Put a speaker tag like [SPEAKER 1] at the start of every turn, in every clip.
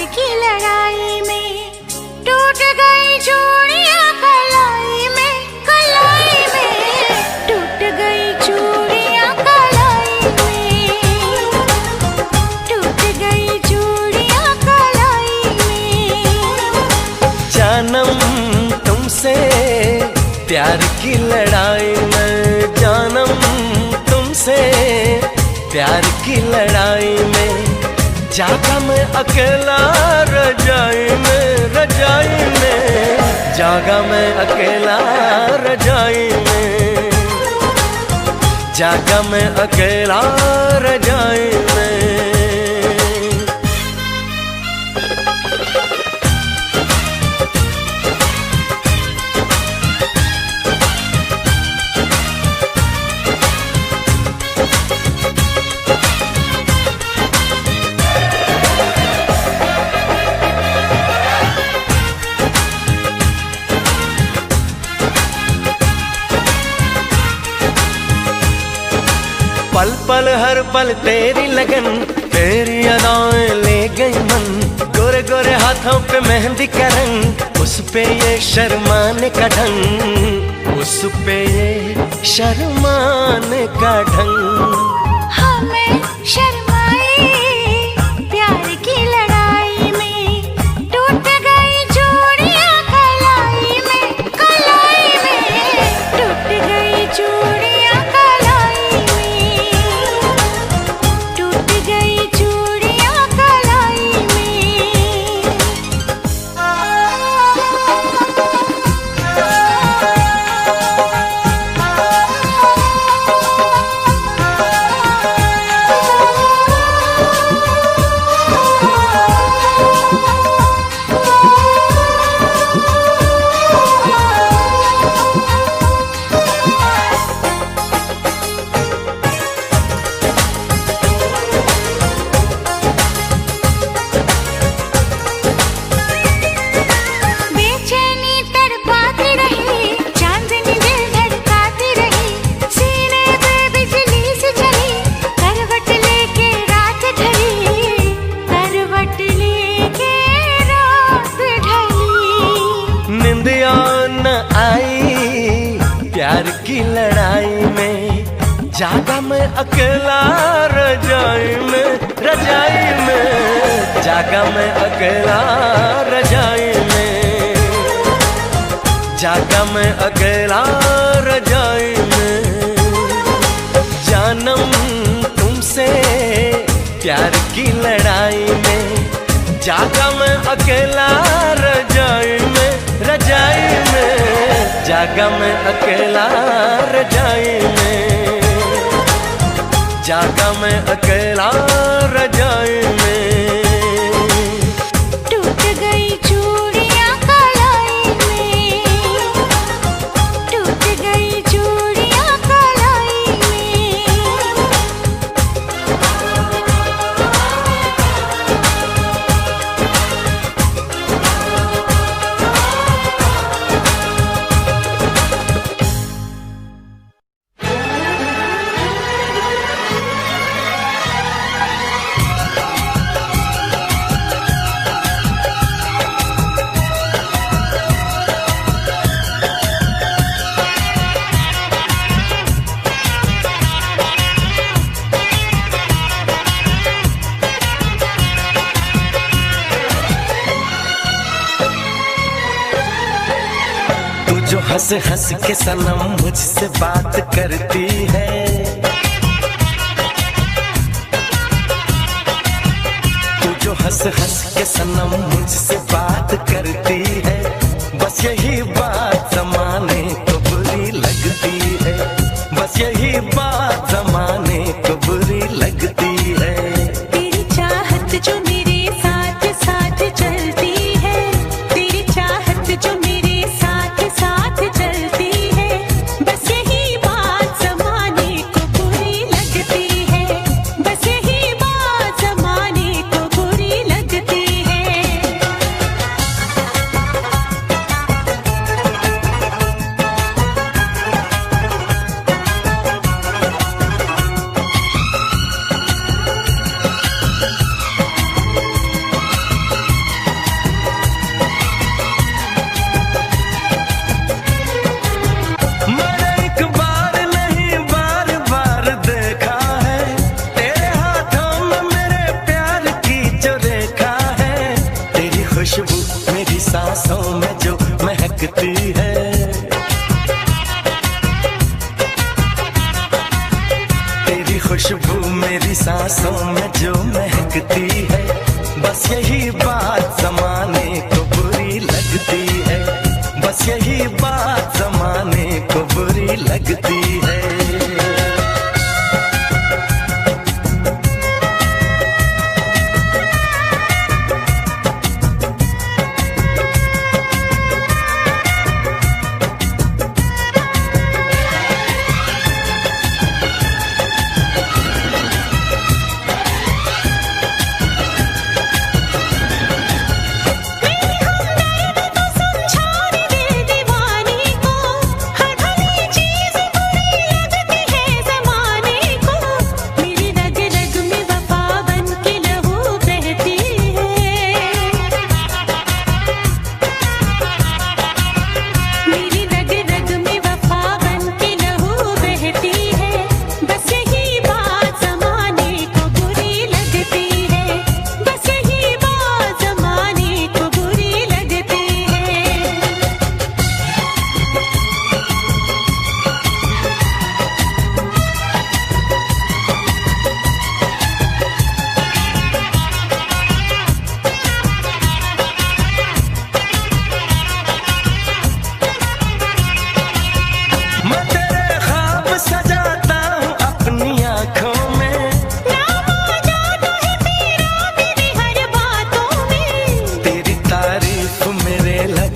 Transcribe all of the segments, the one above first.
[SPEAKER 1] की लड़ाई में टूट गई चूड़ियां कलाई में, कलाई में टूट गई चूड़ियां कलाई में, टूट गई चूड़ियां कलाई में।
[SPEAKER 2] जानम तुमसे प्यार की लड़ाई में, जानम तुमसे प्यार की लड़ाई में, जागा मैं अकेला रजाई में, रजाई में जागा मैं अकेला रजाई में, जागा मैं अकेला रजाई में। पल पल हर पल तेरी लगन, तेरी अदाएं ले गई मन, गोरे गोरे हाथों पे मेहंदी का रंग, उस पे ये शर्माने का ढंग, उस पे ये शर्माने का ढंग।
[SPEAKER 1] हमें शर्माए प्यार की लड़ाई में, टूट गई चूड़ियां कलाई में, कलाई में टूट गई चूड़ियां कलाई में, टूट गई चूड़ियां कलाई में। बेचैनी तड़पाती रही, चांदनी दिल धड़काती रही, सीने पे बिजली सी चली, करवट लेके रात ढली, करवट लेके रात ढली।
[SPEAKER 2] निंदिया न आई प्यार की लड़ाई में, जागा मैं अकेला रजाई में, रजाई में जागा मैं अकेला रजाई में, जागा मैं अकेला रजाई में। जानम तुमसे प्यार की लड़ाई में, जागा मैं अकेला रजाई में, रजाई में जागा मैं अकेला रजाई में, जागा मैं अकेला रजाई में।
[SPEAKER 1] टूट गई चूड़ियां कलाई में, टूट गई चूड़ियां कलाई में।
[SPEAKER 2] जो हंस हंस के सनम मुझसे बात करती है, तू जो हंस हंस के सनम मुझसे बात करती है, बस यही बात ज़माने को बुरी लगती है, बस यही बात ज़माने को बुरी लगती है।
[SPEAKER 1] तेरी चाहत जो मेरे साथ साथ चलती है, तेरी चाहत जो मेरे साथ साथ चलती है, बस यही बात ज़माने को बुरी लगती है, बस यही बात ज़माने को बुरी लगती है।
[SPEAKER 2] खुशबू मेरी सांसों में जो महकती है, तेरी खुशबू मेरी सांसों में जो महकती है, बस यही बात जमाने को बुरी लगती है, बस यही बात जमाने को बुरी लगती है।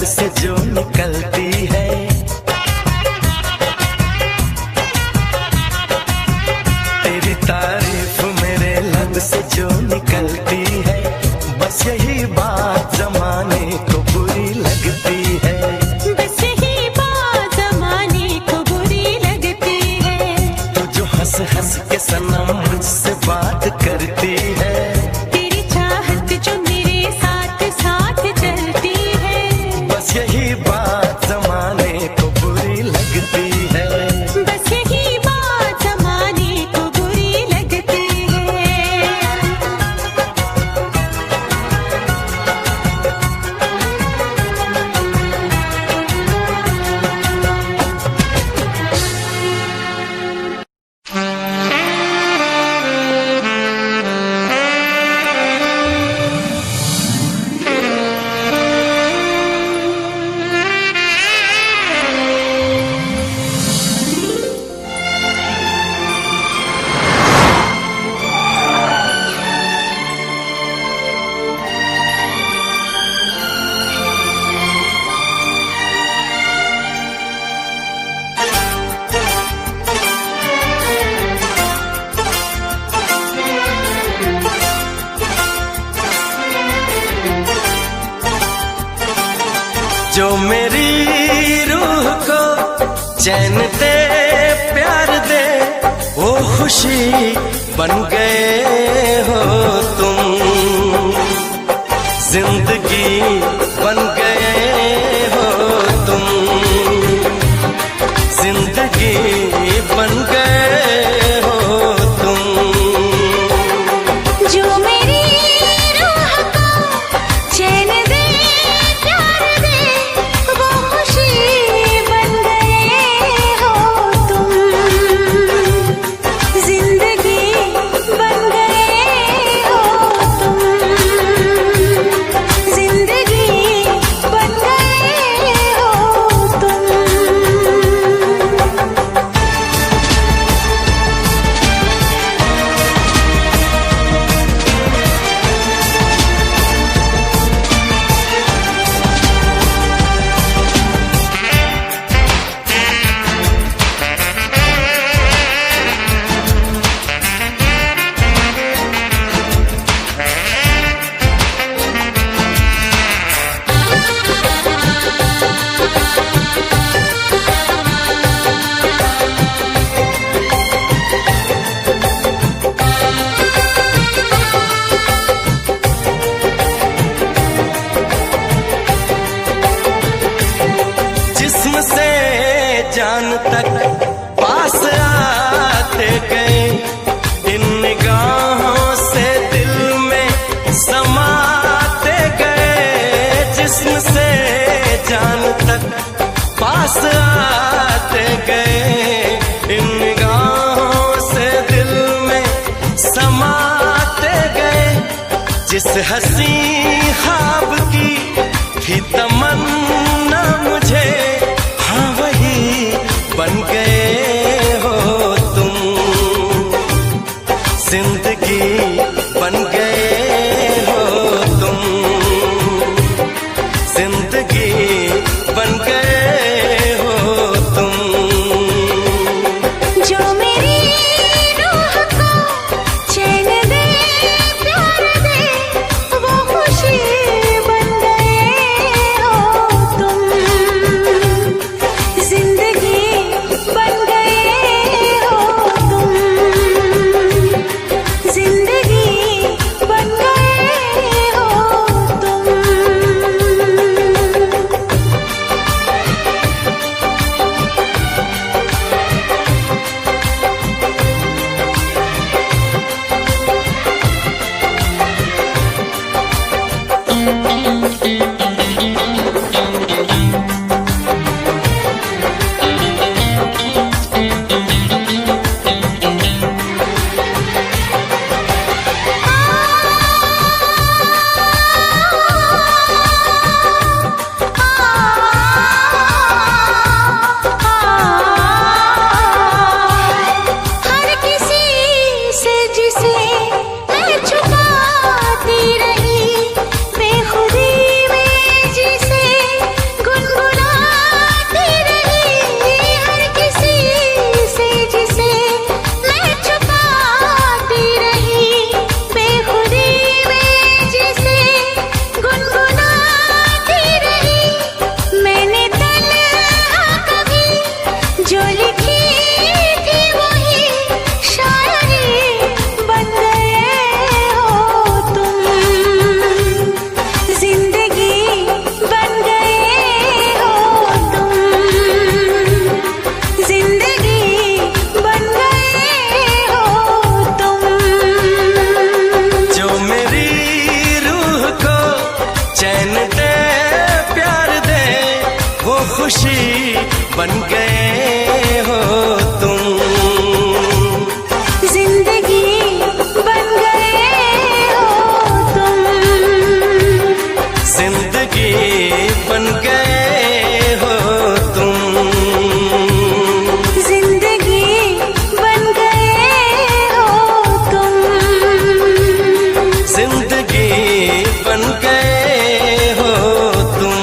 [SPEAKER 2] से जो निकलती है, तेरी तारीफ मेरे लब से जो निकलती है, बस यही बात जमाने को बुरी लगती है,
[SPEAKER 1] बस यही बात जमाने को बुरी लगती है।
[SPEAKER 2] तू जो हंस हंस के सनम मुझसे बात करती है,
[SPEAKER 1] तेरी चाहत जो मेरे साथ साथ चलती है,
[SPEAKER 2] बस यही बात जमाने को बुरी लगती है,
[SPEAKER 1] बस यही बात जमाने को बुरी लगती है।
[SPEAKER 2] जो मेरी रूह को चैन दे प्यार दे, वो खुशी बन गए हो तुम, जिंदगी बन गए हो तुम, जिंदगी बन गए हो तुम।
[SPEAKER 1] जो मेरी रूह को चैन दे प्यार दे, वो खुशी बन गए हो तुम, जिंदगी बन गए हो तुम, जिंदगी
[SPEAKER 2] हंसी ख्वाब की थी तमन्ना मुझे, हाँ वही बन गए हो तुम। जिंदगी बन गए हो तुम, जिंदगी बन गए हो तुम।
[SPEAKER 1] जो मेरी रूह को चैन दे प्यार दे, वो खुशी बन गए हो तुम। जिंदगी बन गए हो तुम, जिंदगी बन गए हो तुम। हर किसी से जिसे मैं छुपाती रही, बेखुदी में जिसे गुनगुनाती रही। हर किसी से जिसे मैं छुपाती रही, बेखुदी में जिसे गुनगुनाती रही। मैंने तन्हा कभी जो लिखी थी वही शायरी बन गए हो तुम। जिंदगी बन गए हो तुम, जिंदगी बन गए हो तुम।
[SPEAKER 2] जो मेरी रूह को चैन दे प्यार दे, वो खुशी बन गए हो तुम।
[SPEAKER 1] जिंदगी बन गए हो तुम,
[SPEAKER 2] जिंदगी बन गए हो तुम।
[SPEAKER 1] जिंदगी बन गए हो तुम।
[SPEAKER 2] जिंदगी बन गए हो तुम।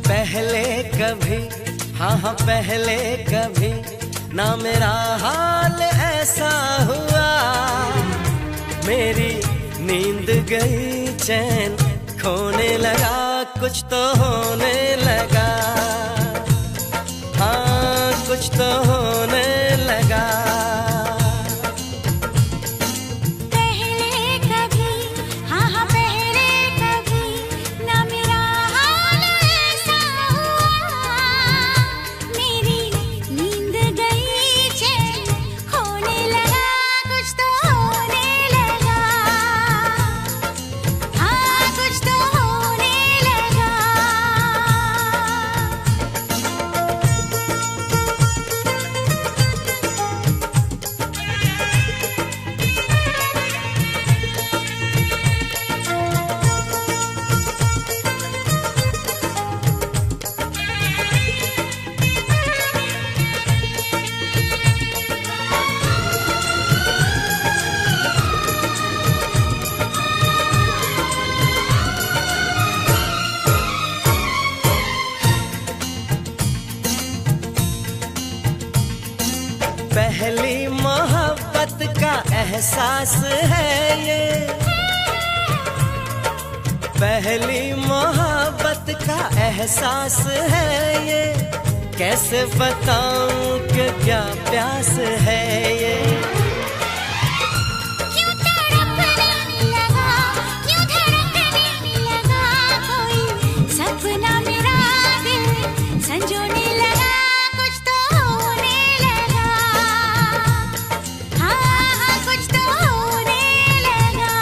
[SPEAKER 2] पहले कभी, हाँ हाँ पहले कभी ना मेरा हाल ऐसा हुआ। मेरी नींद गई चैन खोने लगा, कुछ तो होने लगा। हाँ कुछ तो होने लगा।
[SPEAKER 1] पहले कभी, हाँ हाँ पहले कभी ना मेरा हाल ऐसा हुआ। मेरी नींद गई चैन खोने लगा, कुछ तो होने लगा। हाँ कुछ तो होने लगा।
[SPEAKER 2] पहली मोहब्बत का एहसास है ये, पहली मोहब्बत का एहसास है ये। कैसे बताऊं कि क्या प्यास है ये।
[SPEAKER 1] क्यों तड़पने लगा, क्यों धड़कने लगा, कोई सपना मेरा दिल संजोने लगा, कुछ तो होने लगा, हाँ कुछ तो होने लगा।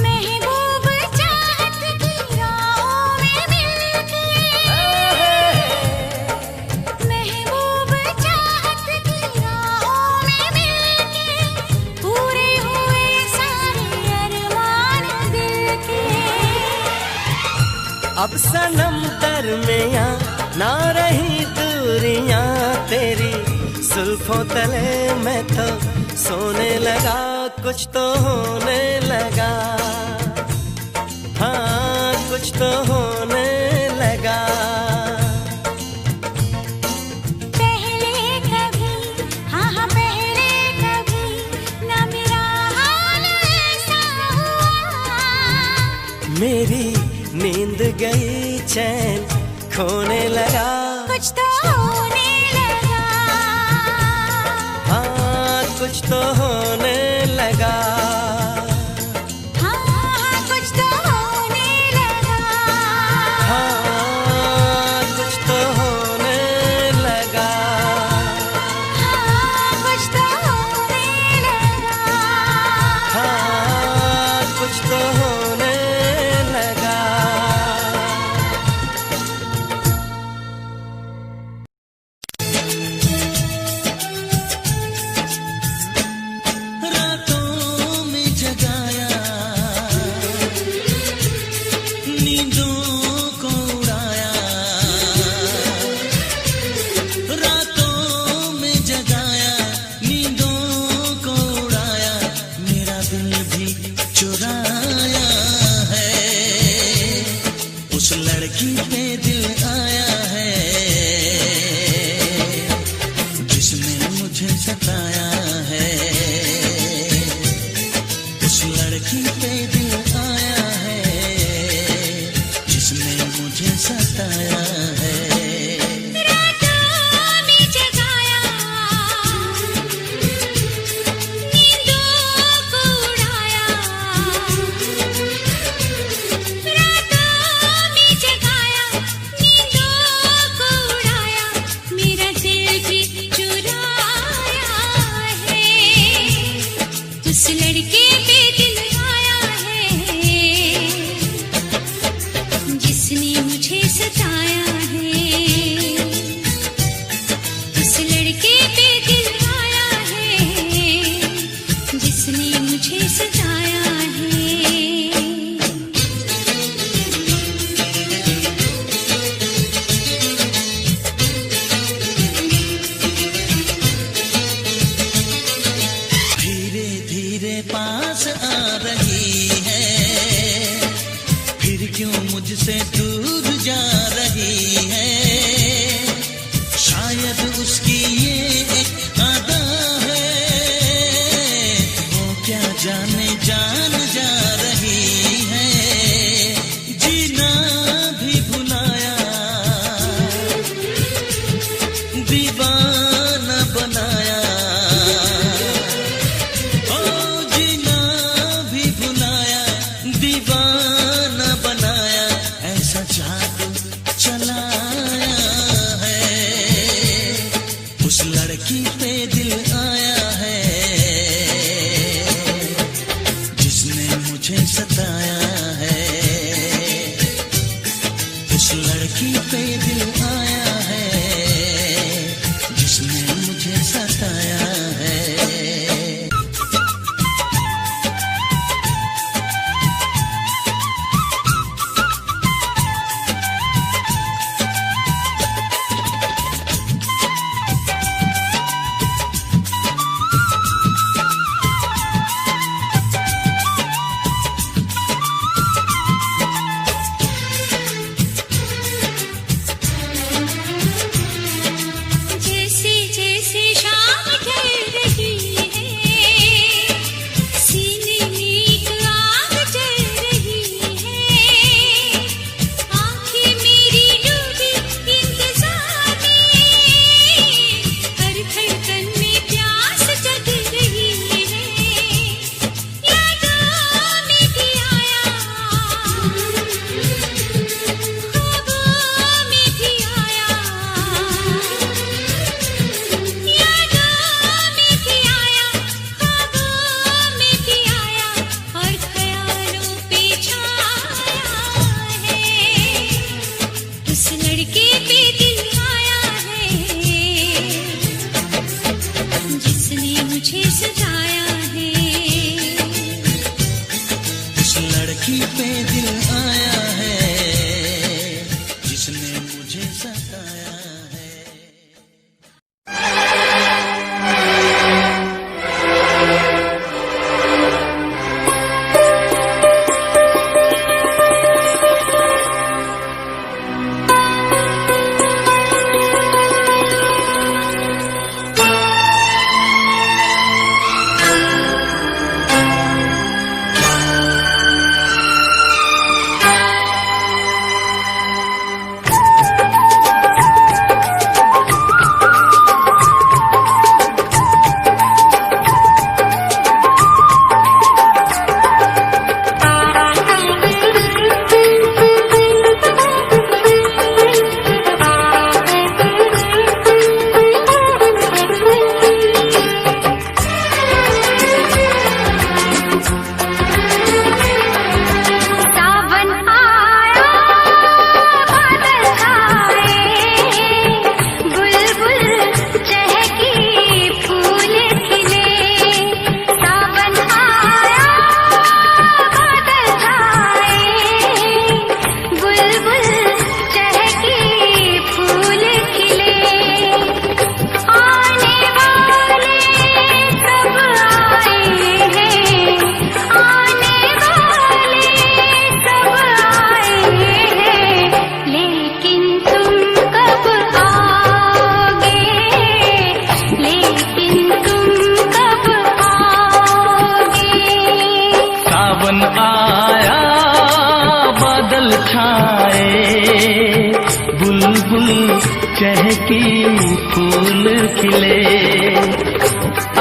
[SPEAKER 1] महबूब चाहत की राहों में मिलके, महबूब चाहत की राहों में मिलके, पूरे हुए सारे अरमान दिल के।
[SPEAKER 2] अब सनम दरमियां ना रही दूरियां तेरी, जुल्फों तले मैं तो सोने लगा, कुछ तो होने लगा, हाँ कुछ तो होने लगा।
[SPEAKER 1] पहले कभी, हाँ हाँ पहले कभी ना मेरा हाल ऐसा हुआ,
[SPEAKER 2] मेरी नींद गई चैन खोने लगा,
[SPEAKER 1] कुछ तो होने लगा,
[SPEAKER 2] हाँ कुछ तो होने लगा,
[SPEAKER 1] हाँ हाँ कुछ तो होने लगा,
[SPEAKER 2] हाँ कुछ तो होने लगा,
[SPEAKER 1] हाँ कुछ तो होने लगा।
[SPEAKER 2] हाँ कुछ तो होने लगा। रातों में जगाया, नींदों को उड़ाया, रातों में जगाया, नींदों को उड़ाया, मेरा दिल भी चुराया है, उस लड़की पे दिल आया है, जिसने मुझे सताया है, उस लड़की पे दिल आया है, जिसने मुझे सताया है।
[SPEAKER 1] रातों में जगाया, नींदों को उड़ाया, रातों में जगाया, नींदों को उड़ाया, मेरा दिल भी चुराया है, उस लड़के पे दिल आया है, जिसने मुझे सताया है, उस लड़के पे दिल आया है, जिसने मुझे सताया है।
[SPEAKER 2] धीरे धीरे पास आ रही है, फिर क्यों मुझसे दूर जा रही है, शायद उसकी ये एक अदा है, वो क्या जाने जान जा रही है, जीना भी भुलाया, दीवाना बनाया, ओ जीना भी भुलाया, दीवाना बनाया, ऐसा जादू चलाया है, उस लड़की पे दिल आया है, जिसने मुझे सताया है, उस लड़की पे दिल आया है, जिसने मुझे सताया है।
[SPEAKER 3] चहकी फूल खिले।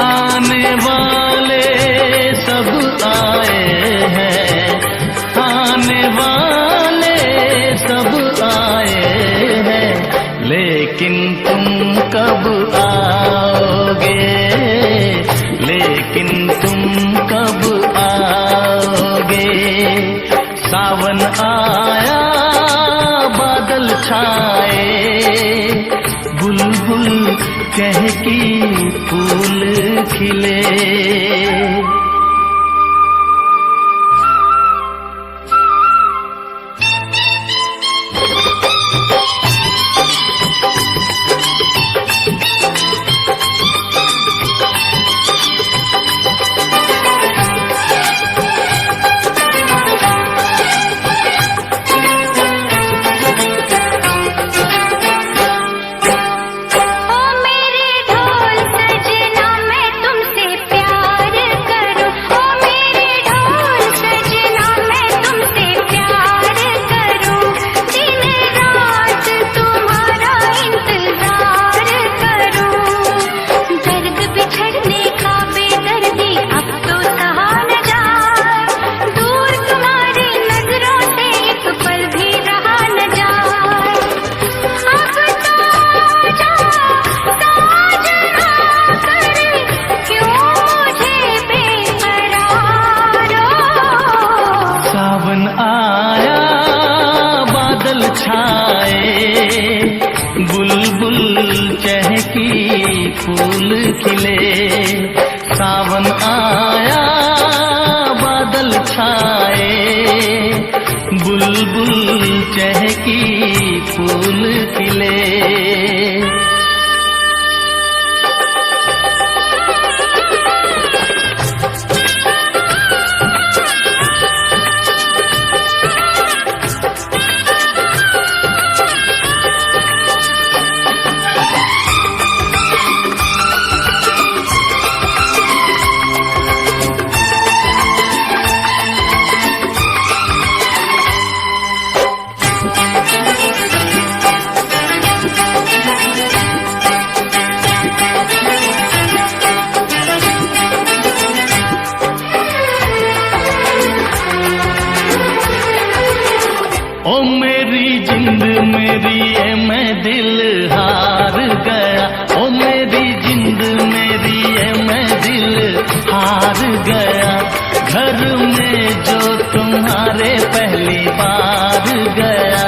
[SPEAKER 3] आने वाले सब आए हैं, आने वाले सब आए हैं, लेकिन तुम कब आओगे, लेकिन तुम कब आओगे। सावन आया बादल छाए, बुलबुल चहकी फूल खिले। फूल खिले। सावन आया बादल छाए, बुलबुल चहकी फूल खिले। ओ मेरी जिंद मेरी ये मैं दिल हार गया, ओ मेरी जिंद मेरी ये मैं दिल हार गया। घर में जो तुम्हारे पहली बार गया,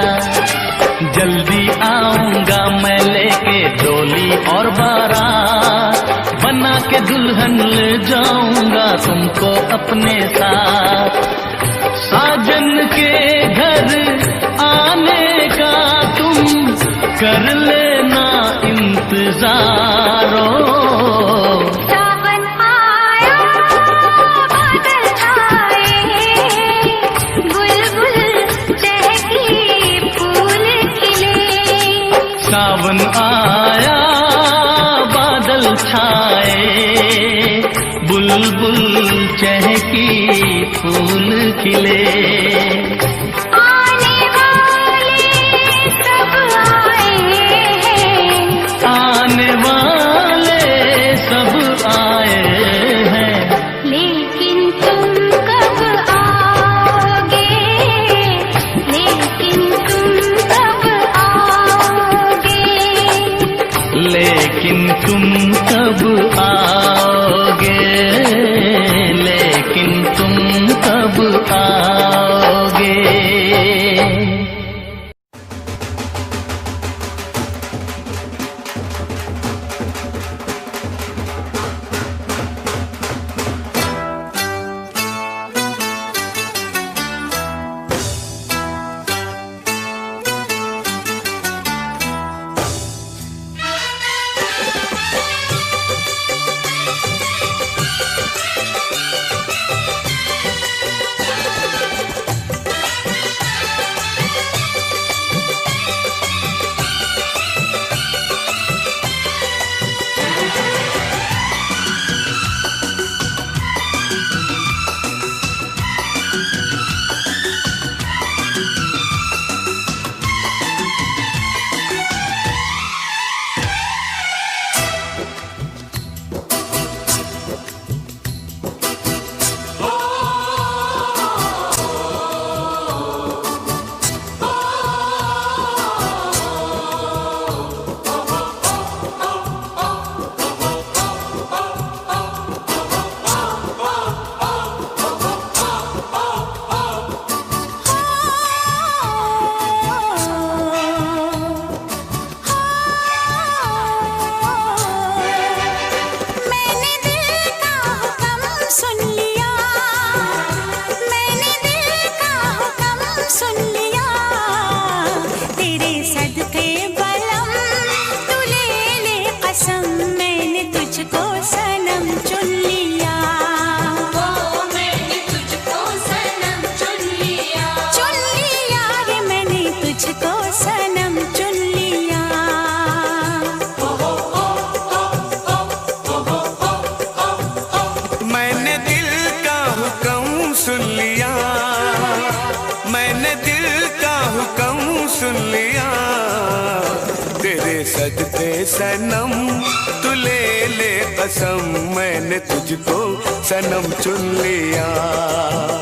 [SPEAKER 3] जल्दी आऊंगा मैं लेके डोली और बारात, बना के दुल्हन ले जाऊंगा तुमको अपने साथ। साजन के घर आने का तुम कर लेना इंतजार।
[SPEAKER 4] सावन आया बादल छाए, बुलबुल चहकी फूल खिले।
[SPEAKER 3] सावन आया बादल छाए, बुलबुल चहकी फूल खिले।
[SPEAKER 4] आने वाले सब आए हैं,
[SPEAKER 3] आने वाले सब आए हैं,
[SPEAKER 4] लेकिन तुम कब आओगे, लेकिन तुम कब आओगे।
[SPEAKER 3] लेकिन तुम कब आओगे, लेकिन तुम कब आओगे।
[SPEAKER 1] तुझको सनम चुन लिया।
[SPEAKER 4] ओ मैंने तुझको सनम चुन लिया।
[SPEAKER 1] चुन लिया रे मैंने तुझको सनम चुन लिया।
[SPEAKER 5] मैंने दिल का हुक्म सुन लिया, मैंने दिल का हुक्म सुन लिया। तेरे सदके सनम तू ले ले कसम, मैंने तुझको सनम चुन लिया।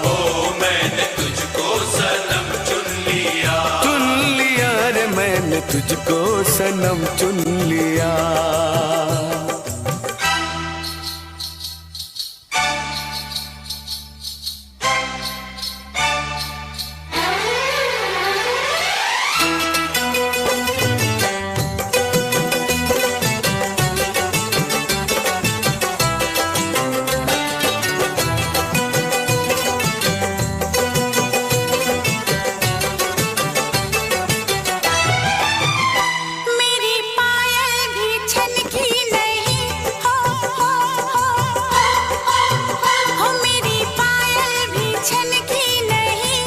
[SPEAKER 6] ओ मैंने तुझको सनम चुन लिया।
[SPEAKER 5] चुन लिया रे मैंने तुझको सनम चुन लिया।
[SPEAKER 1] मेरी पायल भी छनकी नहीं, हो मेरी पायल भी छनकी नहीं,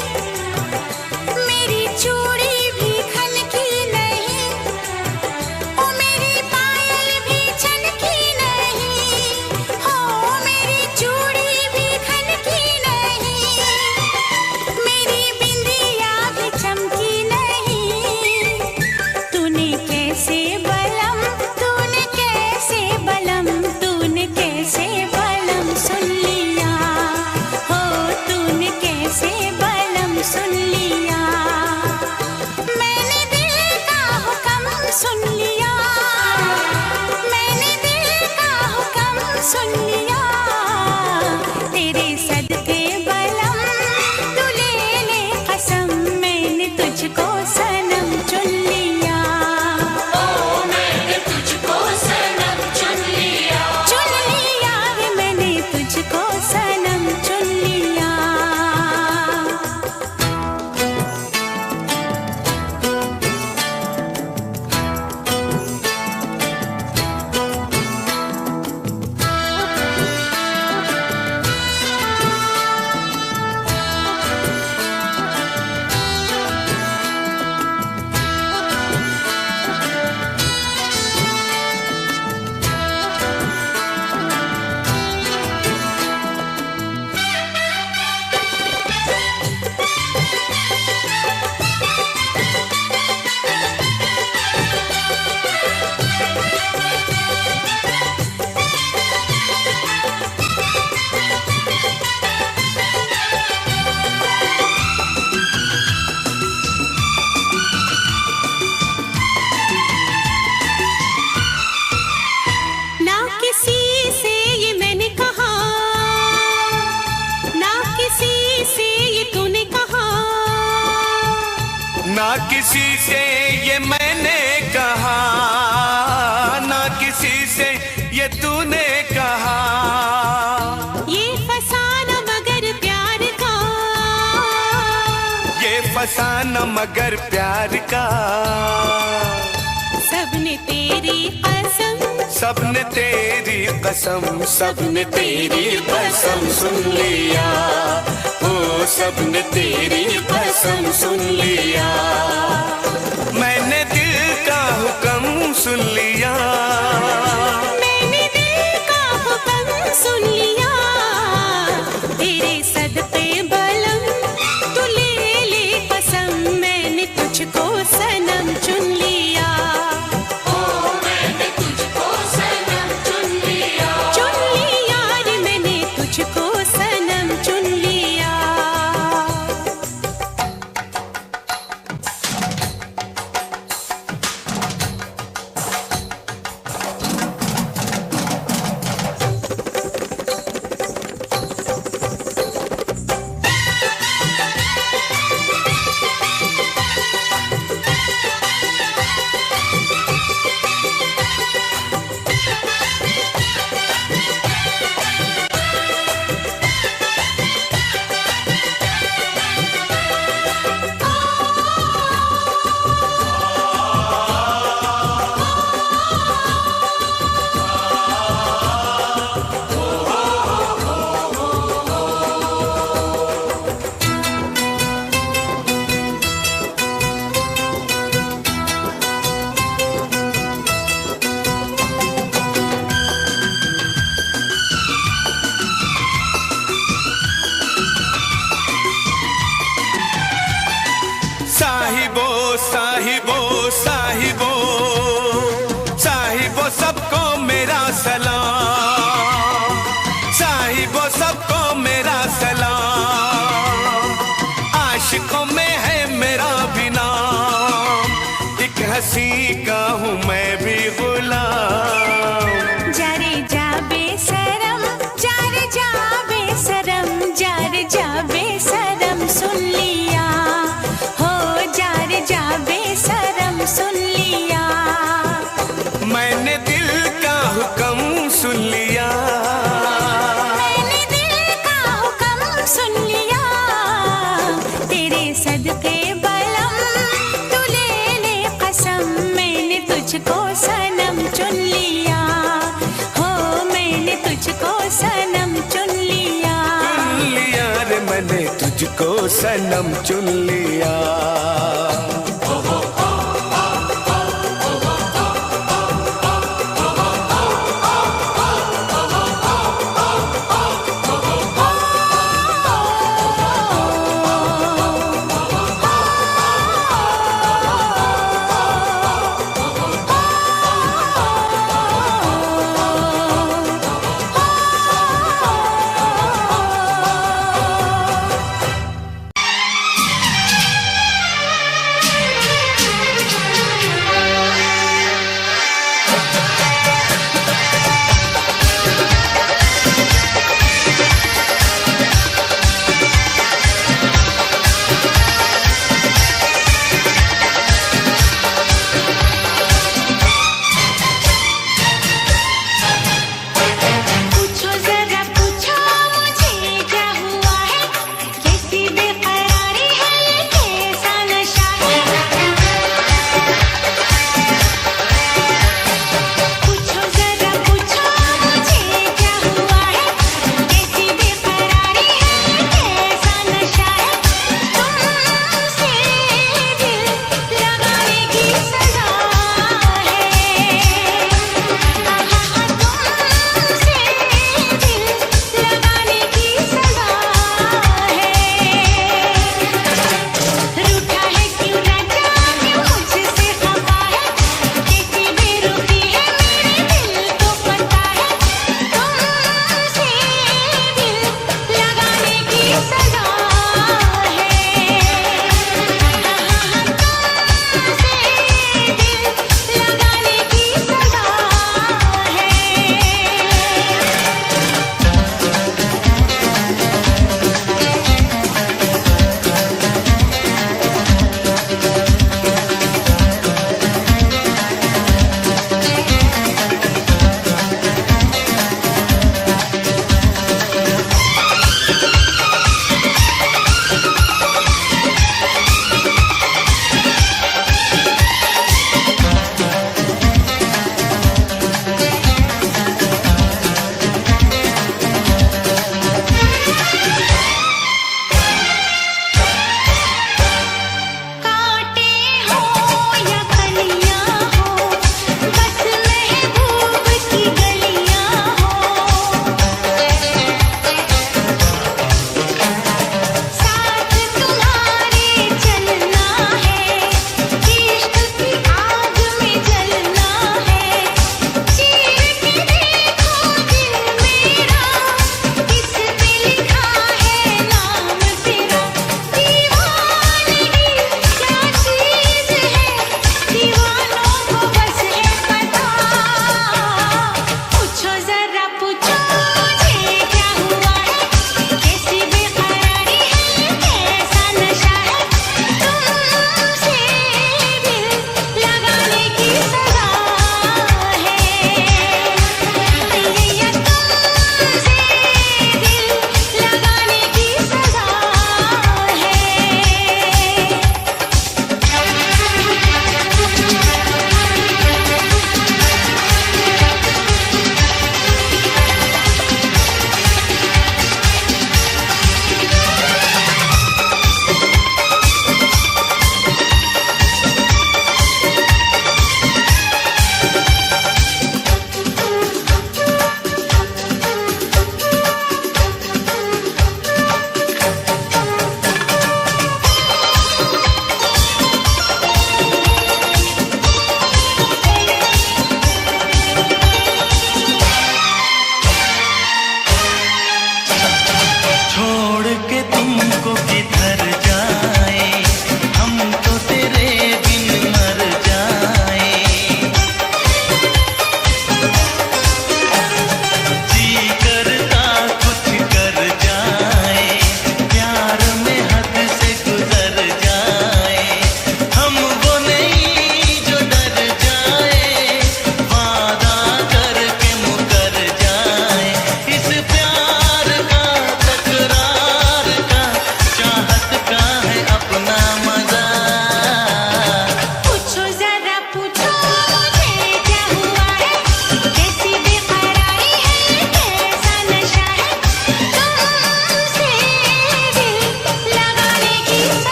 [SPEAKER 1] मेरी चूड़ी भी खनकी नहीं, ओ मेरी पायल भी छनकी नहीं, हो मेरी चूड़ी भी खनकी नहीं, मेरी बिंदिया भी चमकी नहीं। तूने कैसे बलम, तूने कैसे बलम, तूने कैसे बलम सुन लिया, हो तूने कैसे बलम सुन लिया। मैंने दिल का हुक्म सुन लिया, मैंने दिल का हुक्म सुन लिया। तेरे सदके बलम तू ले ले कसम, मैंने तुझको सनम चुन लिया।
[SPEAKER 4] ओ मैंने तुझको सनम चुन लिया।
[SPEAKER 1] चुन लिया रे मैंने तुझको सनम चुन लिया। ना किसी से ये मैंने कहा, ना किसी से ये तूने कहा,
[SPEAKER 5] ना किसी से ये मैंने कहा, ना किसी से ये तूने कहा।
[SPEAKER 1] ये फसाना मगर प्यार का,
[SPEAKER 5] ये फसाना मगर प्यार का।
[SPEAKER 1] सबने तेरी कसम,
[SPEAKER 5] सबने तेरी कसम, सबने तेरी कसम सुन लिया। ओ सबने तेरी कसम सुन लिया। मैंने दिल का हुक्म सुन लिया,
[SPEAKER 1] मैंने दिल का हुक्म सुन लिया। तेरे सदके बलम तू ले ले कसम, मैंने तुझको सनम चुन लिया।
[SPEAKER 4] ओ मैंने तुझको सनम चुन लिया।
[SPEAKER 1] चुन लिया रे मैंने तुझको सनम चुन लिया। बेसरम जार जा बेसरम जार जा बेसरम सुन लिया हो जार जा बेसरम सुन लिया
[SPEAKER 5] मैंने दिल का हुक्म सुन लिया
[SPEAKER 1] मैंने दिल का हुक्म सुन लिया तेरे सदके बलम तू ले कसम मैंने तुझको सनम चुन लिया हो मैंने तुझको सनम चुन लिया
[SPEAKER 5] रे मैंने तुझको सनम चुन लिया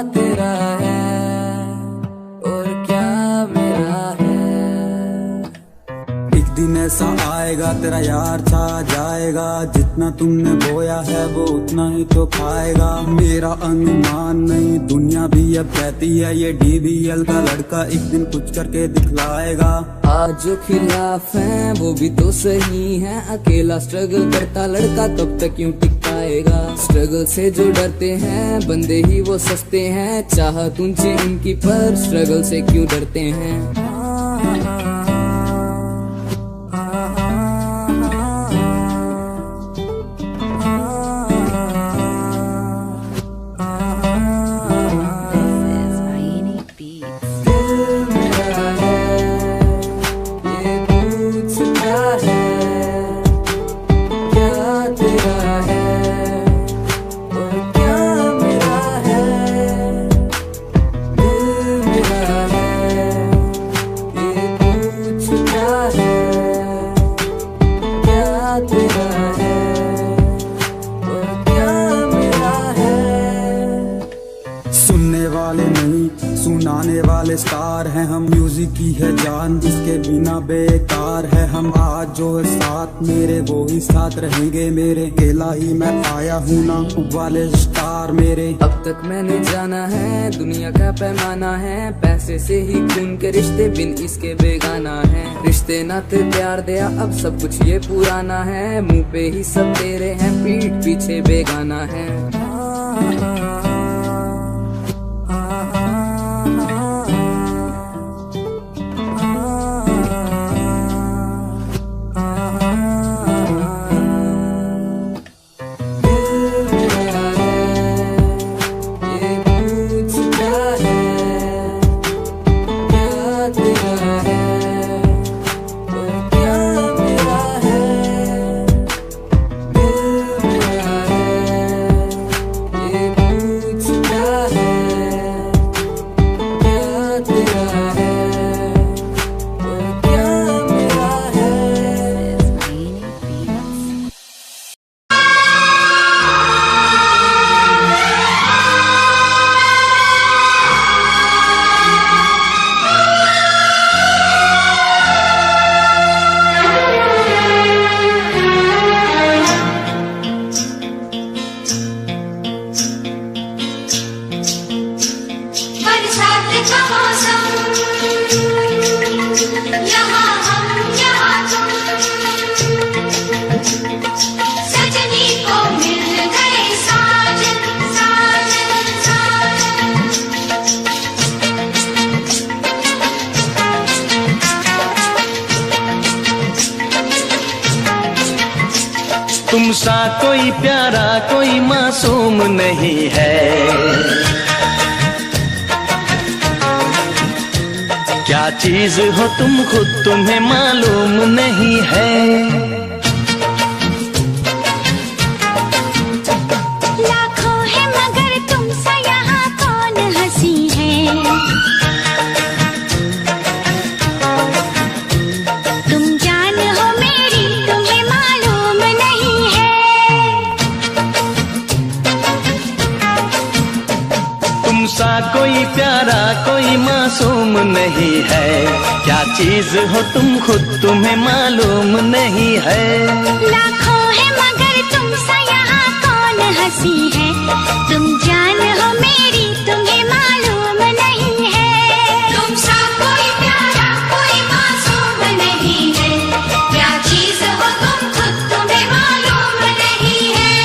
[SPEAKER 7] तेरा है और क्या मेरा है। एक दिन ऐसा आएगा तेरा यार छा जाएगा, जितना तुमने बोया है वो उतना ही तो खाएगा। मेरा अनुमान नहीं दुनिया भी अब कहती है ये DBL का लड़का एक दिन कुछ करके दिखलाएगा। आज जो खिलाफ हैं वो भी तो सही हैं, अकेला स्ट्रगल करता लड़का कब तक यूं टिक पाएगा। स्ट्रगल से जो डरते हैं बंदे ही वो सस्ते हैं, चाहत ऊंची इनकी पर स्ट्रगल से क्यों डरते हैं। सुनाने वाले स्टार हैं हम, म्यूजिक की है जान जिसके बिना बेकार है हम। आज जो है साथ मेरे वो ही साथ रहेंगे मेरे, अकेला ही मैं आया हूँ ना वाले स्टार मेरे। अब तक मैंने जाना है दुनिया का पैमाना है, पैसे से ही खून के रिश्ते बिन इसके बेगाना है। रिश्ते नाते प्यार दिया अब सब कुछ ये पुराना है, मुंह पे ही सब तेरे हैं पीठ पीछे बेगाना है।
[SPEAKER 4] बरसात का मौसम, यहाँ हम यहाँ तुम, सजनी को मिल गए साजन साजन साजन।
[SPEAKER 2] तुम सा कोई प्यारा कोई मासूम नहीं है, क्या चीज हो तुम खुद तुम्हें मालूम नहीं है।
[SPEAKER 1] लाखों है मगर तुमसा यहाँ कौन हंसी है। तुम जान हो मेरी तुम्हें मालूम नहीं है।
[SPEAKER 2] तुम सा कोई प्यारा कोई मासूम नहीं है, क्या चीज हो तुम खुद तुम्हें मालूम नहीं है।
[SPEAKER 1] लाखों है मगर तुमसा यहाँ कौन हंसी है। तुम जान हो मेरी तुम्हें मालूम नहीं है।
[SPEAKER 4] तुमसा कोई प्यारा कोई मासूम नहीं है, क्या चीज हो तुम खुद तुम्हें मालूम नहीं है।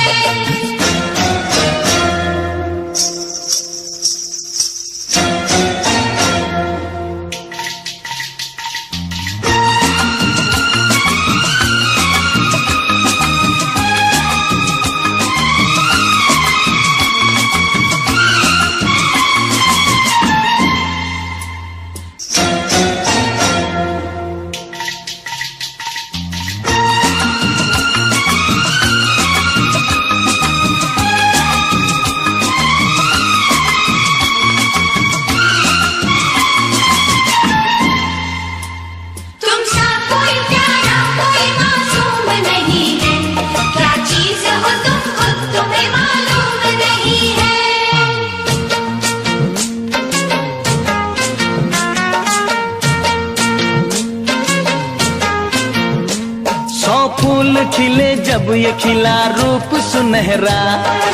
[SPEAKER 3] जब ये खिला रूप सुनहरा,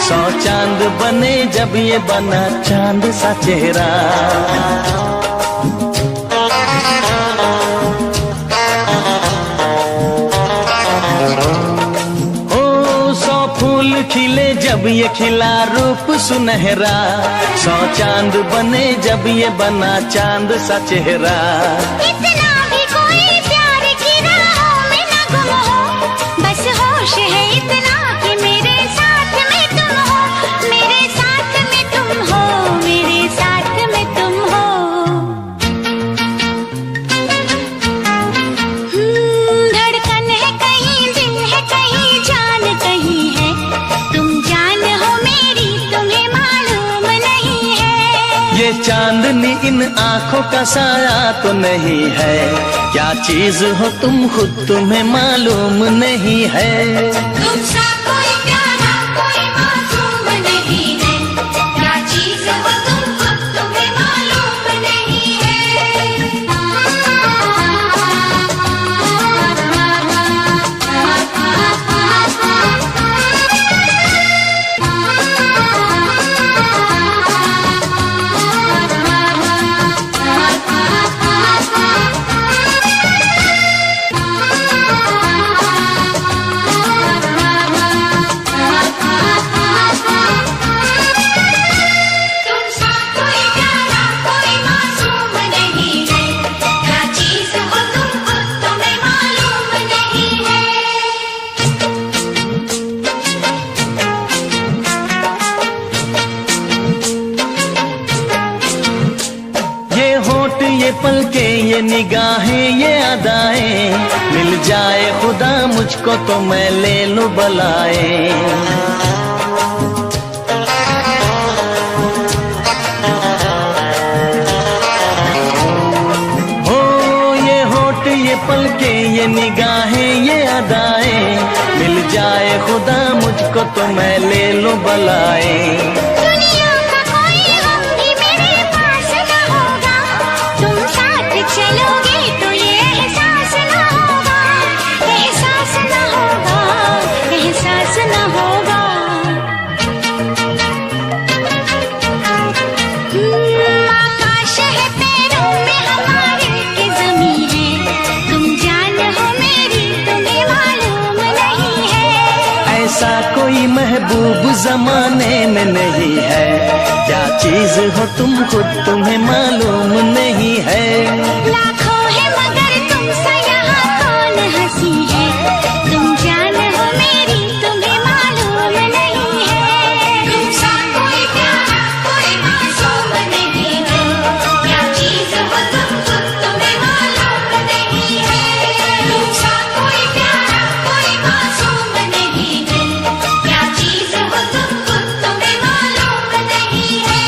[SPEAKER 3] 100 चांद बने जब ये बना चांद सा चेहरा। ओ 100 फूल खिले जब ये खिला रूप सुनहरा, 100 चांद बने जब ये बना चांद सा चेहरा।
[SPEAKER 4] इतना भी कोई प्यार की राहों में न गुम हो, बस होश है इतना कि मेरे साथ में तुम हो, मेरे साथ में तुम हो, मेरे साथ में तुम हो। धड़कन है कहीं, दिल है कहीं, जान कहीं है, तुम जान हो मेरी, तुम्हें मालूम नहीं है।
[SPEAKER 3] ये चांदनी इन आंखों का साया तो नहीं है, क्या चीज हो तुम खुद तुम्हें मालूम नहीं है।
[SPEAKER 4] तुमसा कोई प्यारा कोई मासूम नहीं है, क्या चीज हो तुम खुद तुम्हें मालूम नहीं तुमसा कोई प्यारा कोई मासूम नहीं है, क्या चीज हो तुम खुद तुम्हें मालूम नहीं
[SPEAKER 3] ये होठ ये पलके ये निगाहें ये अदाएं, मिल जाए खुदा मुझको तो मैं ले लूं बलाएं। ये होठ ये पलके ये निगाहें ये अदाएं, मिल जाए खुदा मुझको तो मैं ले लूं बलाएं।
[SPEAKER 4] दुनिया का कोई गम भी मेरे पास न होगा, तुम साथ चलोगे तो ये एहसास न होगा, एहसास न होगा, एहसास न होगा। आकाश है पैरों में हमारे के ज़मीं है, तुम जान हो मेरी, तुम्हें मालूम नहीं है।
[SPEAKER 3] ऐसा कोई महबूब जमाने में नहीं है, क्या चीज हो तुम खुद तुम्हें मालूम नहीं है।
[SPEAKER 4] लाखों है मगर तुमसे यहाँ कौन हंसी है, तुम जान हो मेरी, तुम्हें मालूम नहीं है। तुमसा कोई प्यारा कोई मासूम नहीं है, क्या चीज हो तुम खुद तुम्हें मालूम नहीं है। तुमसा कोई प्यारा कोई मासूम नहीं है, क्या चीज हो तुम खुद तुम्हें मालूम नहीं है।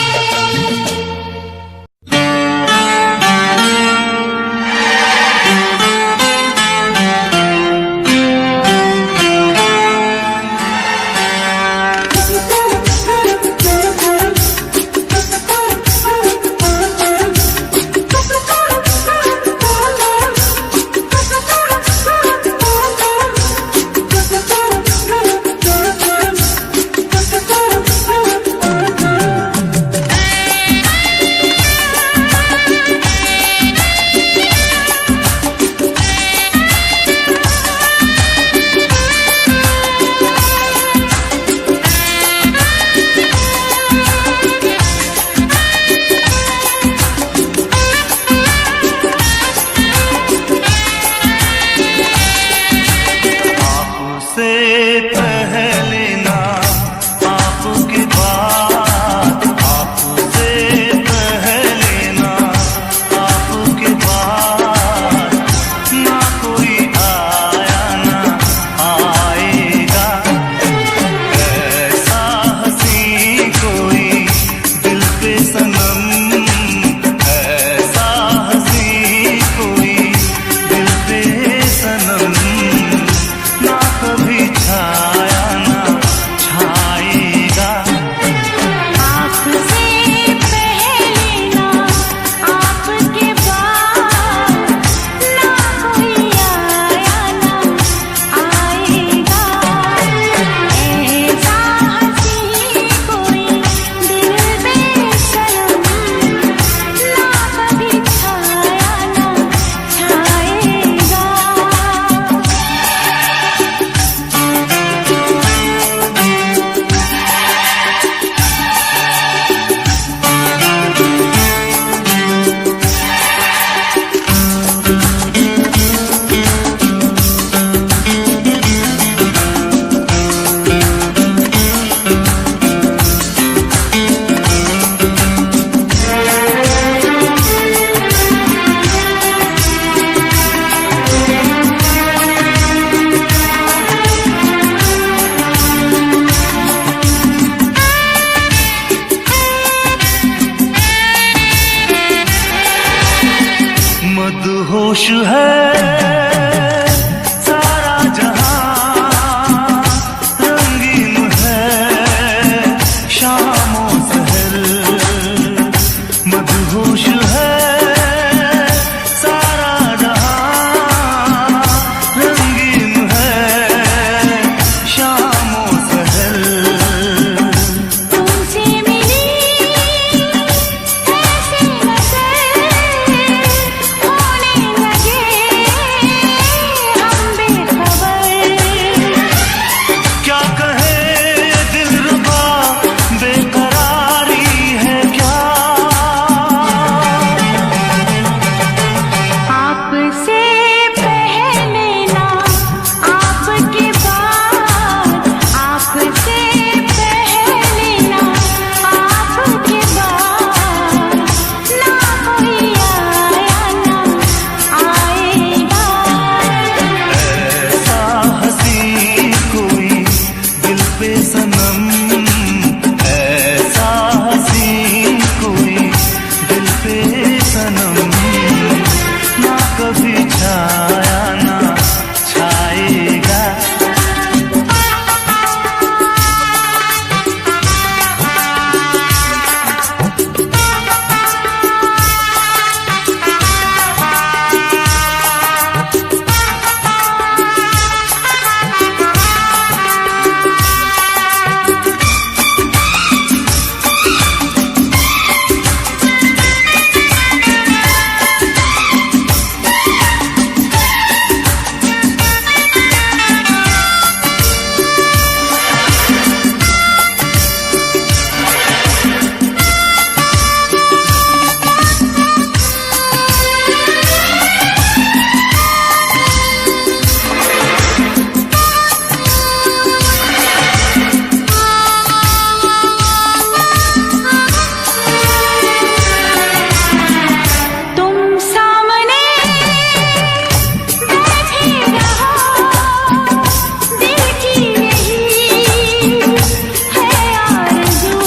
[SPEAKER 3] होश है सारा जहां, रंगीन है शामों सहर, मदहोश है सारा जहां, रंगीन है शामों सहर।
[SPEAKER 4] तुमसे मिली ऐसी नजर होने लगे हम बेखबर।
[SPEAKER 3] क्या कहे दिलरुबा बेकरारी है क्या,
[SPEAKER 4] आपसे पहले ना आपके बाद, आपसे पहले ना आपके बाद, ना कोई आया ना आएगा।
[SPEAKER 3] ऐसा हंसी कोई दिल पे सनम, ऐसा हंसी कोई दिल पे सनम, ना कभी छाया ना छाएगा।
[SPEAKER 4] तुम सामने बैठे रहो, दिल की यही है आरज़ू।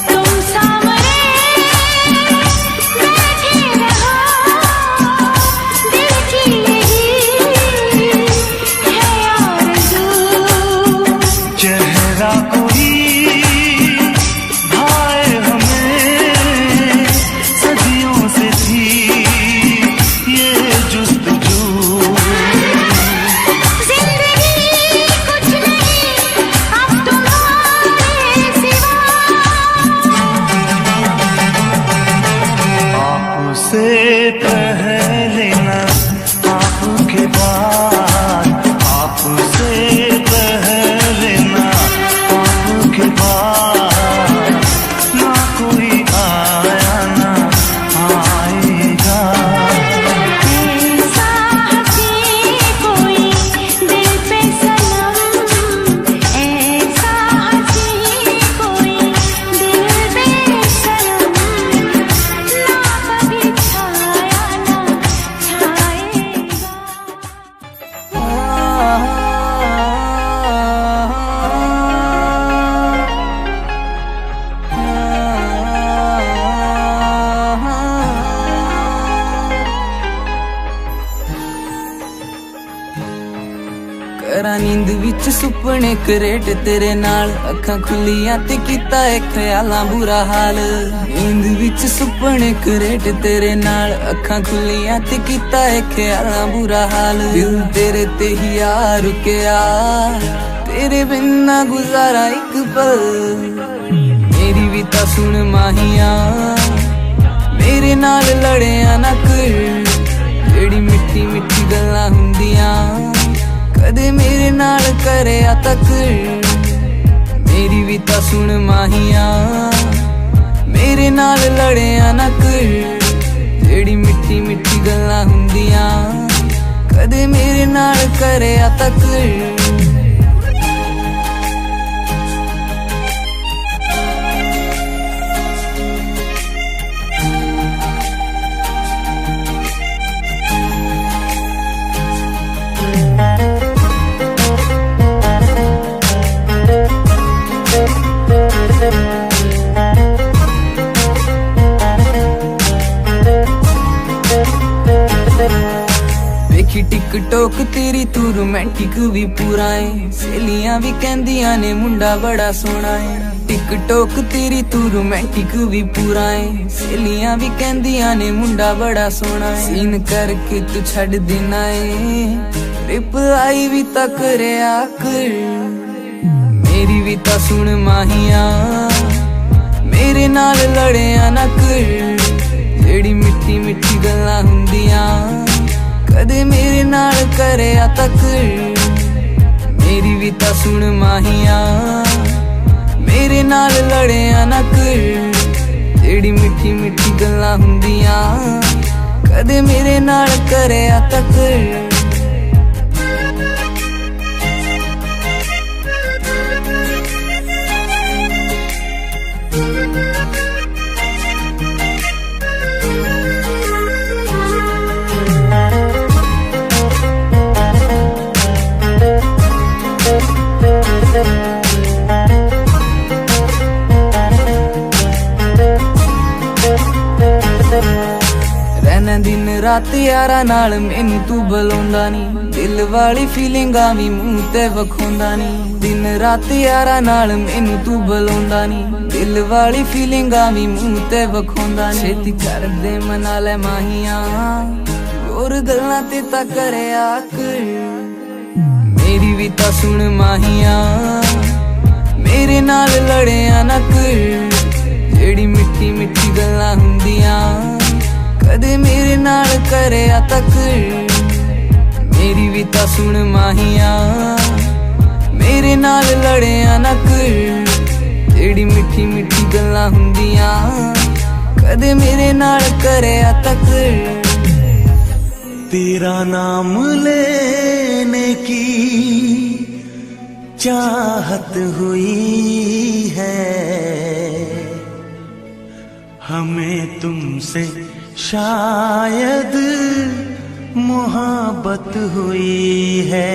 [SPEAKER 4] तुम सामने बैठे रहो, दिल की यही है आरज़ू।
[SPEAKER 3] चेहरा कोई भाए हमें, सदियों से थी ये जुस्तजू।
[SPEAKER 4] जिंदगी कुछ नहीं अब तुम्हारे सिवा।
[SPEAKER 3] आपसे पहले ना आपके बाद, आपसे पहले ना आपके बाद, ना कोई आया ना आएगा।
[SPEAKER 4] ऐसा हंसी कोई दिल पे सनम, ऐसा हंसी कोई दिल पे सनम, ना कभी छाया ना छाएगा।
[SPEAKER 8] ਕਰਾਂ ਨੀਂਦ ਵਿੱਚ ਸੁਪਨੇ ਕਰੇਟ ਤੇਰੇ ਨਾਲ, ਅੱਖਾਂ ਖੁੱਲੀਆਂ ਤੇ ਕੀਤਾ ਏ ਖਿਆਲਾਂ ਬੁਰਾ ਹਾਲ। ਨੀਂਦ ਵਿੱਚ ਸੁਪਨੇ ਕਰੇਟ ਤੇਰੇ ਨਾਲ, ਅੱਖਾਂ ਖੁੱਲੀਆਂ ਤੇ ਕੀਤਾ ਏ ਖਿਆਲਾਂ ਬੁਰਾ ਹਾਲ। ਦਿਲ ਤੇਰੇ ਤੇ ਹੀ ਆ ਰੁਕਿਆ, ਤੇਰੇ ਬਿਨ ਨਾ ਗੁਜ਼ਾਰਾ ਇੱਕ ਪਲ। ਮੇਰੀ ਵੀ ਤਾਂ ਸੁਣ ਮਾਹੀਆ, ਮੇਰੇ ਨਾਲ ਲੜਿਆ ਨਾ ਕਰ, ਜਿਹੜੀ ਮਿੱਠੀ ਮਿੱਠੀ ਗੱਲਾਂ ਹੁੰਦੀਆਂ ਕਦੇ ਮੇਰੇ ਨਾਲ ਕਰਿਆ ਤੱਕ। ਮੇਰੀ ਵੀ ਤਾਂ ਸੁਣ ਮਾਹੀਆ, ਮੇਰੇ ਨਾਲ ਲੜਿਆ ਨਾ ਕਰ, ਜਿਹੜੀ ਮਿੱਠੀ ਮਿੱਠੀ ਗੱਲਾਂ ਹੁੰਦੀਆਂ ਕਦੇ ਮੇਰੇ ਨਾਲ ਕਰਿਆ ਤੱਕ। ਟੋਕ ਤੇਰੀ ਤੂੰ ਰੋਮਾਂਟਿਕ ਵੀ ਪੂਰਾ ਏ ਸਹੇਲੀਆਂ ਵੀ ਕਹਿੰਦੀਆਂ ਨੇ ਮੁੰਡਾ ਬੜਾ ਸੋਹਣਾ ਏ ਟਿਕਟੋਕ ਤੇਰੀ ਤੂੰ ਰੋਮਾਂਟਿਕ ਵੀ ਪੂਰਾ ਏ ਸਹੇਲੀਆਂ ਵੀ ਕਹਿੰਦੀਆਂ ਨੇ ਮੁੰਡਾ ਬੜਾ ਸੋਹਣਾ ਏ ਸੀਨ ਕਰਕੇ ਤੂੰ ਛੱਡ ਦੇਣਾ ਏ ਰਿਪਲਾਈ ਵੀ ਤਾਂ ਕਰਿਆ ਕਰ ਮੇਰੀ ਵੀ ਤਾਂ ਸੁਣ ਮਾਹੀਆ ਮੇਰੇ ਨਾਲ ਲੜਿਆ ਨਾ ਕਰ ਜਿਹੜੀ ਮਿੱਠੀ ਮਿੱਠੀ ਗੱਲਾਂ ਹੁੰਦੀਆਂ ਕਦੇ ਮੇਰੇ ਨਾਲ ਕਰਿਆ ਤੱਕ ਮੇਰੀ ਵੀ ਤਾਂ ਸੁਣ ਮਾਹੀਆ ਮੇਰੇ ਨਾਲ ਲੜਿਆ ਨਾ ਕਰ ਜਿਹੜੀ ਮਿੱਠੀ ਮਿੱਠੀ ਗੱਲਾਂ ਹੁੰਦੀਆਂ ਕਦੇ ਮੇਰੇ ਨਾਲ ਕਰਿਆ ਤੱਕ ਰਹਿਣਾ ਦਿਨ ਰਾਤ ਯਾਰਾਂ ਨਾਲ ਮੈਨੂੰ ਤੂੰ ਬੁਲਾਉਂਦਾ ਨਹੀਂ ਦਿਲ ਵਾਲੀ ਫੀਲਿੰਗਾਂ ਵੀ ਮੂੰਹ ਤੇ ਵਿਖਾਉਂਦਾ ਨਹੀਂ ਦਿਨ ਰਾਤ ਯਾਰਾਂ ਨਾਲ ਮੈਨੂੰ ਤੂੰ ਬੁਲਾਉਂਦਾ ਨਹੀਂ ਦਿਲ ਵਾਲੀ ਫੀਲਿੰਗਾਂ ਵੀ ਮੂੰਹ ਤੇ ਵਿਖਾਉਂਦਾ ਨਹੀਂ ਛੇਤੀ ਕਰਦੇ ਮਨਾ ਲੈ ਮਾਹੀਆਂ ਹੋਰ ਗੱਲਾਂ ਤੇ ਤਾਂ ਕਰਿਆ ਕਰ ਮੇਰੀ ਵੀ ਤਾਂ ਸੁਣ ਮਾਹੀਆ ਮੇਰੇ ਨਾਲ ਲੜਿਆ ਨਾ ਕਰ ਜਿਹੜੀ ਮਿੱਠੀ ਮਿੱਠੀ ਗੱਲਾਂ ਹੁੰਦੀਆਂ ਕਦੇ ਮੇਰੇ ਨਾਲ ਕਰਿਆ ਤੱਕ ਮੇਰੀ ਵੀ ਤਾਂ ਸੁਣ ਮਾਹੀਆ ਮੇਰੇ ਨਾਲ ਲੜਿਆ ਨਾ ਕਰ ਜਿਹੜੀ ਮਿੱਠੀ ਮਿੱਠੀ ਗੱਲਾਂ ਹੁੰਦੀਆਂ ਕਦੇ ਮੇਰੇ ਨਾਲ ਕਰਿਆ ਤੱਕ
[SPEAKER 3] तेरा नाम लेने की चाहत हुई है हमें तुमसे शायद मोहब्बत हुई है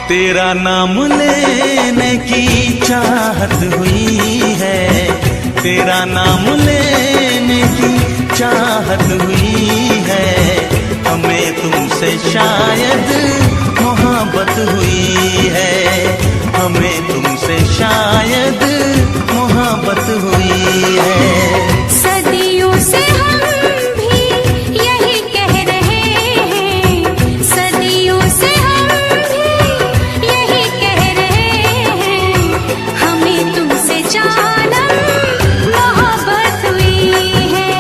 [SPEAKER 3] तेरा नाम लेने की चाहत हुई है तेरा नाम लेने की चाहत हुई है हमें तुमसे शायद मोहब्बत हुई है हमें तुमसे शायद मोहब्बत हुई है
[SPEAKER 4] सदियों से हम भी यही कह रहे हैं सदियों से हम भी यही कह रहे हैं हमें तुमसे जानम मोहब्बत हुई है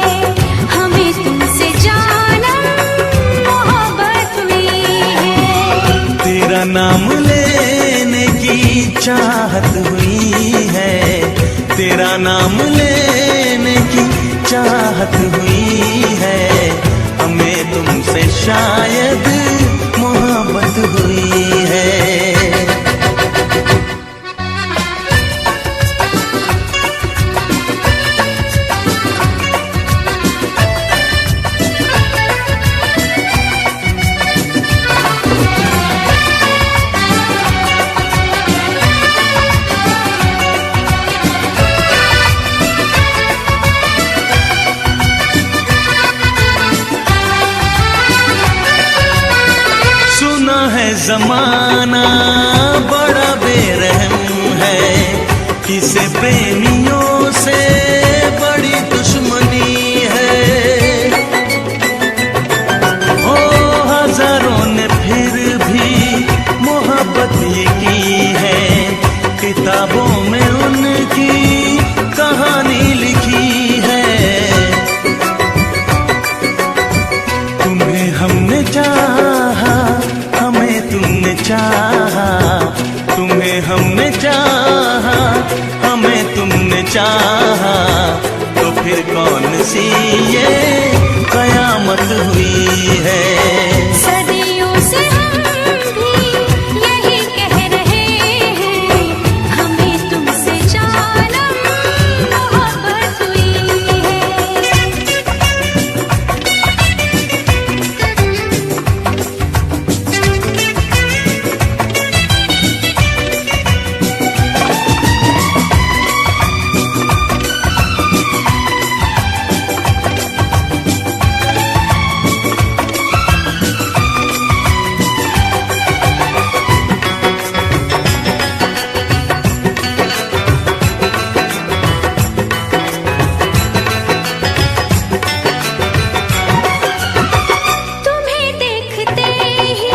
[SPEAKER 4] हमें तुमसे जानम मोहब्बत हुई है
[SPEAKER 3] तेरा नाम लेने की चाहत हुई है तेरा नाम लेने की चाहत हुई है हमें तुमसे शायद मोहब्बत हुई है जमाना बड़ा बेरहम है किसे प्रेमियों से बड़ी दुश्मनी है ओ हजारों ने फिर भी मोहब्बत ये की है किताबों में उनकी कहानी लिखी है तुम्हें हमने चाहा हमें तुमने चाहा तुम्हें हमने चाहा हमें तुमने चाहा तो फिर है।
[SPEAKER 4] सदियों से हम भी यही कह रहे हैं, हमें तुमसे जानम मोहब्बत हुई है। तुम्हें देखते ही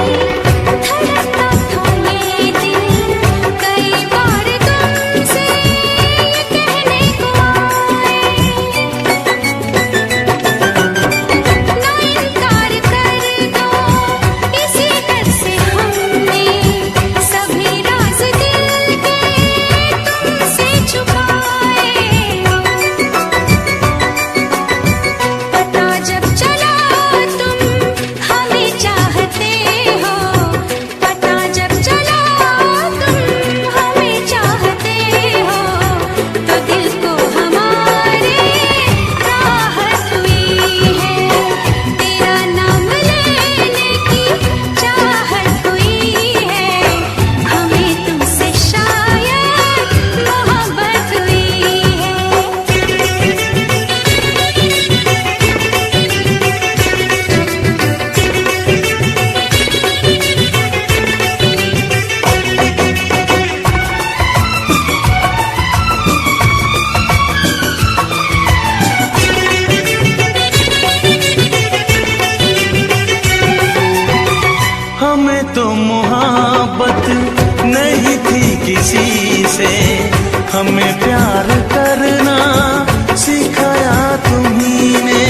[SPEAKER 4] धड़कता था ये दिल, कई बार तुमसे ये कहने को आए, ना इनकार कर दो, इसी डर से हमने सभी राज दिल के तुमसे छुपाए। पता जब चला तुम हमें चाहते हो, पता जब चला तुम हमें चाहते हो, तो दिल को हमारे राहत हुई है। तेरा नाम लेने की चाहत हुई है, हमें तुमसे शायद मोहब्बत हुई है।
[SPEAKER 3] हमें तो मोहब्बत नहीं थी किसी से, हमें प्यार करना सिखाया तुम्ही ने।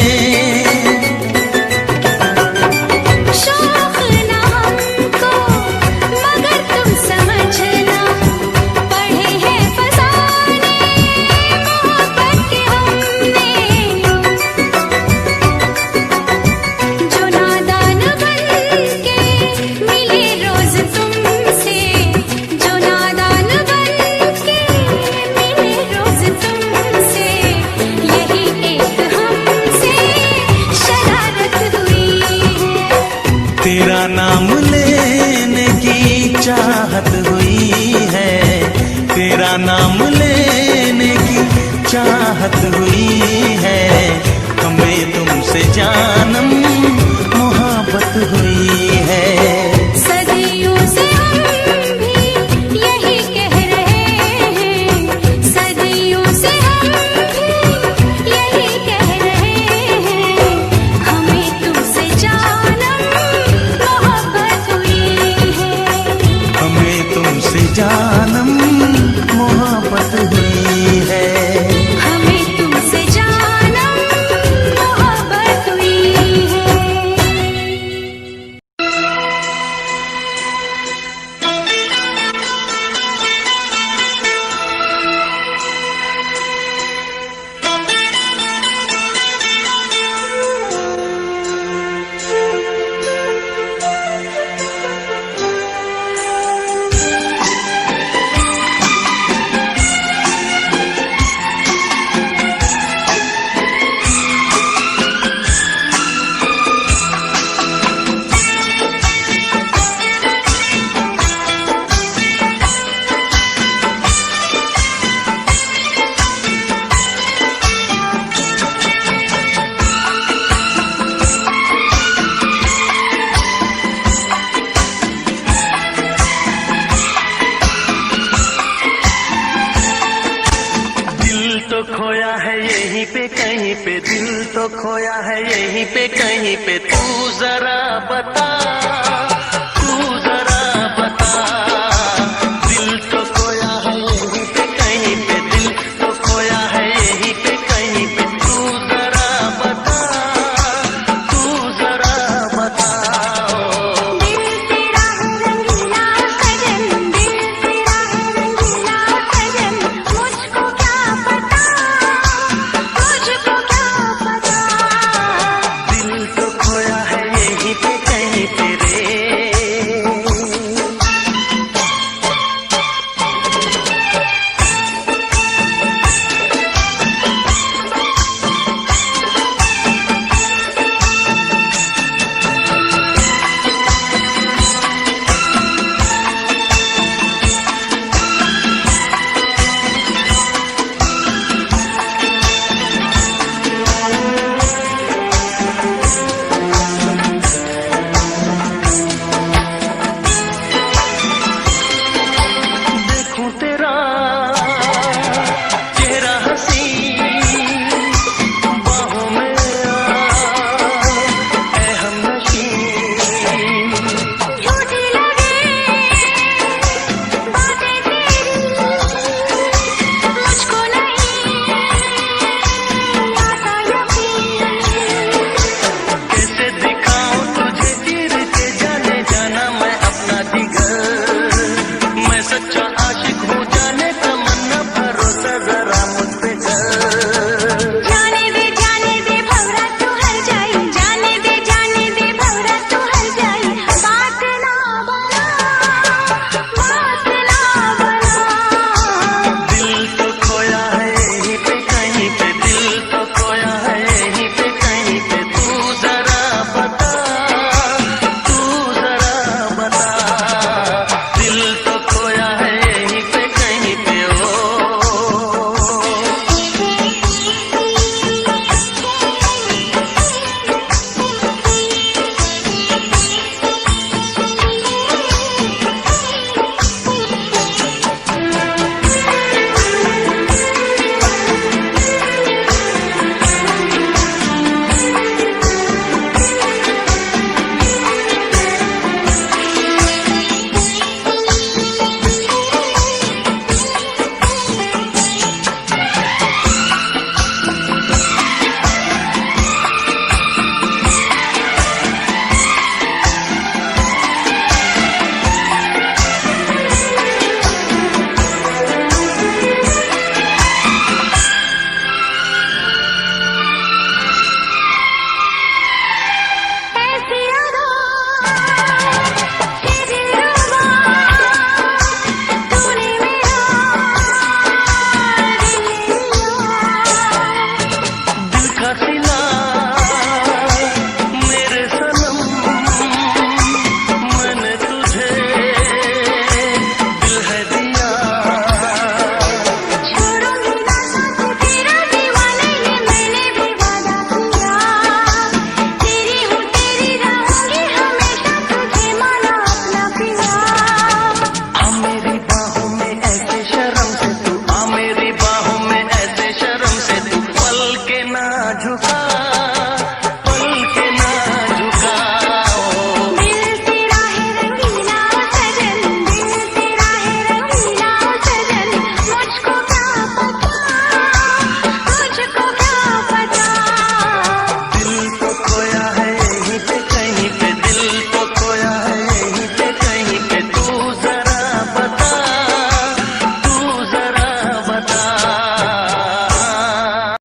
[SPEAKER 4] शौक ना हमको मगर तुम समझना, पढ़े हैं फसाने मोहब्बत के हमने, जो नादान बन के मिले रोज तुमसे, जो नादान बन के मिले रोज तुमसे, यही एक हमसे शरारत हुई है।
[SPEAKER 3] तेरा नाम लेने की चाहत हुई है, तेरा नाम लेने की चाहत हुई है, हमें तुमसे जानम मोहब्बत हुई है।
[SPEAKER 4] सदियों से हम भी यही कह रहे हैं, सदियों से हम भी यही कह रहे हैं, हमें तुमसे जानम मोहब्बत हुई है।
[SPEAKER 3] हमें तुमसे जानम मोहब्बत हुई है।
[SPEAKER 4] हमें तुमसे जानम मोहब्बत हुई है।
[SPEAKER 3] खोया है यहीं पे कहीं पे, दिल तो खोया है यहीं पे कहीं पे, तू जरा बता